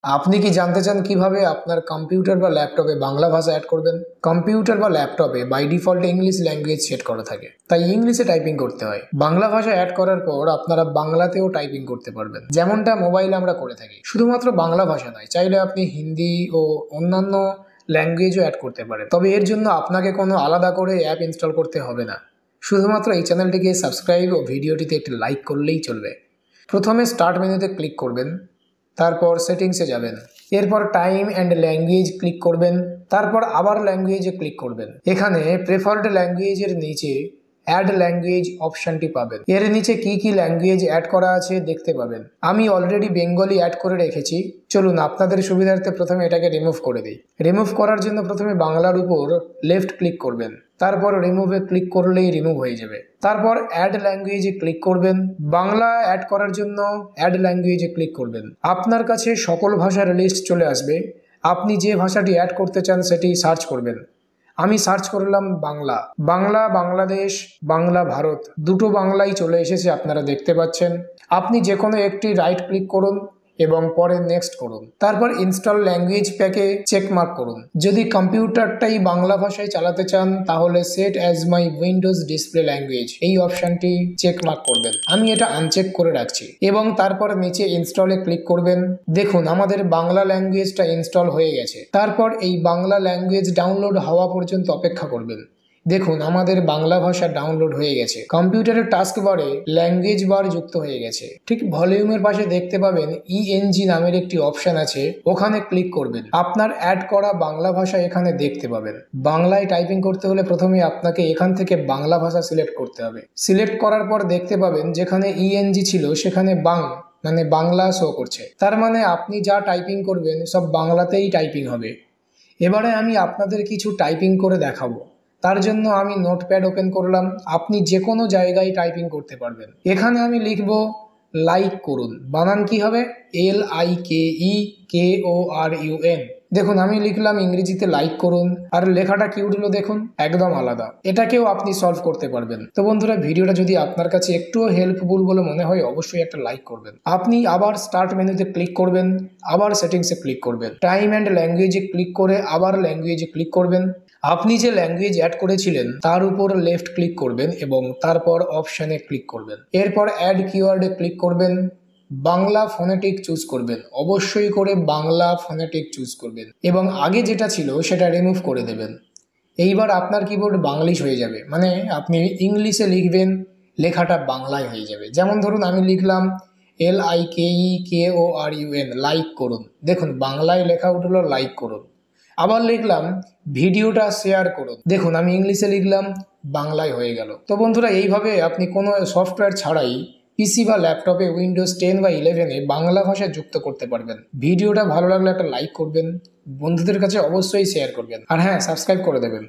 আপনি কি জানতে চান কিভাবে আপনার কম্পিউটার বা ল্যাপটপে বাংলা ভাষা অ্যাড করবেন? কম্পিউটার বা ল্যাপটপে by default English language set করা থাকে, তাই ইংলিশে টাইপিং করতে হয়। বাংলা ভাষা অ্যাড করার পর আপনারা বাংলাতেও টাইপিং করতে পারবেন, যেমনটা মোবাইলে আমরা করে থাকি। শুধুমাত্র বাংলা ভাষা নয়, চাইলে আপনি হিন্দি ও অন্যান্য ল্যাঙ্গুয়েজও অ্যাড করতে পারেন। তবে এর জন্য আপনাকে কোনো আলাদা করে অ্যাপ ইনস্টল করতে হবে না। শুধুমাত্র এই চ্যানেলটিকে সাবস্ক্রাইব ও ভিডিওটিতে একটি লাইক করলেই চলবে। প্রথমে স্টার্ট মেনুতে ক্লিক করবেন, তারপর সেটিংসে যাবেন, এরপর টাইম অ্যান্ড ল্যাঙ্গুয়েজ ক্লিক করবেন, তারপর আবার ল্যাঙ্গুয়েজে ক্লিক করবেন। এখানে প্রেফার্ড ল্যাঙ্গুয়েজের নিচে অ্যাড ল্যাঙ্গুয়েজ অপশনটি পাবেন। এর নিচে কি কি ল্যাঙ্গুয়েজ অ্যাড করা আছে দেখতে পাবেন। আমি অলরেডি বেঙ্গলি অ্যাড করে রেখেছি। চলুন আপনাদের সুবিধার্থে প্রথমে এটাকে রিমুভ করে দিই। রিমুভ করার জন্য প্রথমে বাংলার উপর লেফট ক্লিক করবেন, তারপর রিমুভে ক্লিক করলেই রিমুভ হয়ে যাবে। তারপর অ্যাড ল্যাঙ্গুয়েজে ক্লিক করবেন, বাংলা অ্যাড করার জন্য অ্যাড ল্যাঙ্গুয়েজে ক্লিক করবেন। আপনার কাছে সকল ভাষার লিস্ট চলে আসবে। আপনি যে ভাষাটি অ্যাড করতে চান সেটি সার্চ করবেন। আমি সার্চ করলাম বাংলা। বাংলা বাংলাদেশ, বাংলা ভারত, দুটো বাংলাই চলে এসেছে, আপনারা দেখতে পাচ্ছেন। আপনি যে কোনো একটি রাইট ক্লিক করুন এবং পরে নেক্সট করুন। তারপর ইনস্টল ল্যাঙ্গুয়েজ প্যাকে চেক মার্ক করুন। যদি কম্পিউটারটাই বাংলা ভাষায় চালাতে চান তাহলে set as my Windows display language এই অপশনটি চেক মার্ক করবেন। আমি এটা আনচেক করে রাখছি এবং তারপর নিচে ইনস্টলে ক্লিক করবেন। দেখুন আমাদের বাংলা ল্যাঙ্গুয়েজটা ইনস্টল হয়ে গেছে। তারপর এই বাংলা ল্যাঙ্গুয়েজ ডাউনলোড হওয়া পর্যন্ত অপেক্ষা করবেন। দেখুন আমাদের বাংলা ভাষা ডাউনলোড হয়ে গেছে। কম্পিউটারের টাস্ক বারে ল্যাঙ্গুয়েজ বার যুক্ত হয়ে গেছে। ঠিক ভলিউমের পাশে দেখতে পাবেন ইএনজি নামের একটি অপশন আছে, ওখানে ক্লিক করবেন। আপনার অ্যাড করা বাংলা ভাষা এখানে দেখতে পাবেন। বাংলায় টাইপিং করতে হলে প্রথমে আপনাকে এখান থেকে বাংলা ভাষা সিলেক্ট করতে হবে। সিলেক্ট করার পর দেখতে পাবেন যেখানে ইএনজি ছিল সেখানে মানে বাংলা শো করছে। তার মানে আপনি যা টাইপিং করবেন সব বাংলাতেই টাইপিং হবে। এবারে আমি আপনাদের কিছু টাইপিং করে দেখাবো। তার জন্য আমি নোটপ্যাড ওপেন করলাম। আপনি যে কোনো জায়গায় টাইপিং করতে পারবেন। এখানে আমি লিখব লাইক করুন। বানান কি হবে? LIKEKORUN। দেখুন আমি লিখলাম ইংরেজিতে লাইক করুন, আর লেখাটা কি উঠলো দেখুন, একদম আলাদা। এটাকেও আপনি সলভ করতে পারবেন। তো বন্ধুরা, ভিডিওটা যদি আপনার কাছে একটুও হেল্পফুল বলে মনে হয় অবশ্যই একটা লাইক করবেন। আপনি আবার স্টার্ট মেনুতে ক্লিক করবেন, আবার সেটিংসে ক্লিক করবেন, টাইম অ্যান্ড ল্যাঙ্গুয়েজে ক্লিক করে আবার ল্যাঙ্গুয়েজে ক্লিক করবেন। আপনি যে ল্যাঙ্গুয়েজ অ্যাড করেছিলেন তার উপর লেফট ক্লিক করবেন এবং তারপর অপশানে ক্লিক করবেন। এরপর অ্যাড কিওয়ার্ডে ক্লিক করবেন, বাংলা ফোনেটিক চুজ করবেন। অবশ্যই করে বাংলা ফোনেটিক চুজ করবেন এবং আগে যেটা ছিল সেটা রিমুভ করে দেবেন। এইবার আপনার কিবোর্ড বাংলিশ হয়ে যাবে, মানে আপনি ইংলিশে লিখবেন, লেখাটা বাংলায় হয়ে যাবে। যেমন ধরুন আমি লিখলাম LIKEKORUN, লাইক করুন। দেখুন বাংলায় লেখা উঠলো লাইক করুন। আবার লিখলাম ভিডিওটা শেয়ার করুন। দেখুন আমি ইংলিশে লিখলাম, বাংলায় হয়ে গেল। তো বন্ধুরা, এইভাবে আপনি কোনো সফটওয়্যার ছাড়াই পিসি বা ল্যাপটপে উইন্ডোজ 10 বা 11-এ বাংলা ভাষা যুক্ত করতে পারবেন। ভিডিওটা ভালো লাগলে একটা লাইক করবেন, বন্ধুদের কাছে অবশ্যই শেয়ার করবেন, আর হ্যাঁ, সাবস্ক্রাইব করে দেবেন।